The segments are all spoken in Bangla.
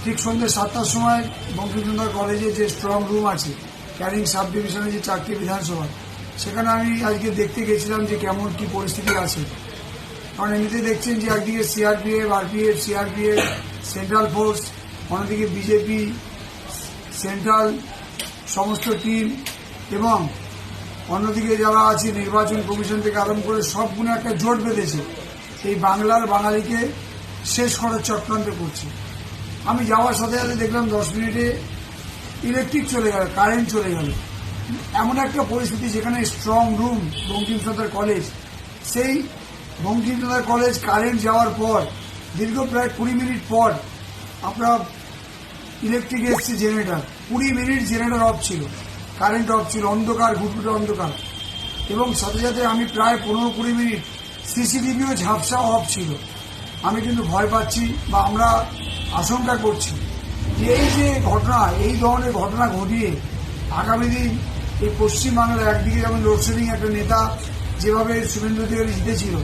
ঠিক সন্ধ্যে 7টার সময় বঙ্কিমচন্দ্র কলেজে যে স্ট্রং রুম আছে ক্যানিং সাব ডিভিশনে যে 4টি বিধানসভা, সেখানে আমি আজকে দেখতে গেছিলাম যে কেমন কি পরিস্থিতি আছে। কারণ এমনিতে দেখছেন যে একদিকে CRPF, RPF, CRPF, central force, অন্যদিকে বিজেপি, সেন্ট্রাল সমস্ত টিম এবং অন্যদিকে যারা আছে নির্বাচন কমিশন থেকে আরম্ভ করে সবগুলো একটা জোট বেঁধেছে এই বাংলার বাঙালিকে শেষ করার চক্রান্ত করছে। আমি যাওয়ার সাথে সাথে দেখলাম 10 মিনিটে ইলেকট্রিক চলে গেল, কারেন্ট চলে গেল। এমন একটা পরিস্থিতি যেখানে স্ট্রং রুম বঙ্কিমচন্দ্র কলেজ, সেই বঙ্কিমচন্দ্র কলেজ কারেন্ট যাওয়ার পর দীর্ঘ প্রায় 20 মিনিট পর আপনার ইলেকট্রিক এসছে জেনারেটর। 20 মিনিট জেনারেটর অফ ছিল, কারেন্ট অফ ছিল, অন্ধকার, ঘুটঘুটে অন্ধকার। এবং সাথে সাথে আমি প্রায় 15-20 মিনিট সিসিটিভিও ঝাপসা অফ ছিল। আমি কিন্তু ভয় পাচ্ছি বা আমরা আশঙ্কা করছি যে এই যে ঘটনা, এই ধরনের ঘটনা ঘটিয়ে আগামী দিন এই পশ্চিমবাংলার একদিকে যেমন লোডশেডিং একটা নেতা যেভাবে শুভেন্দু অধিকারী জিতেছিল,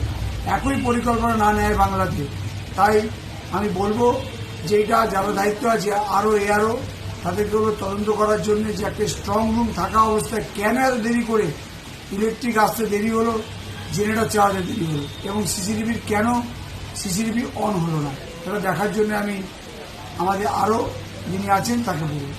একই পরিকল্পনা না নেয় বাংলাতে। তাই আমি বলবো যে এটা যারা দায়িত্ব আছে আরও তাদেরকে তদন্ত করার জন্য যে একটা স্ট্রং রুম থাকা অবস্থায় কেন এত দেরি করে ইলেকট্রিক আসতে দেরি হলো, জেনারেটর চালাতে দেরি হলো এবং সিসিটিভির কেন সিসিটিভি অন হলো না, সেটা দেখার জন্য আমি আমাদের আরও যিনি আছেন তাকে বলব।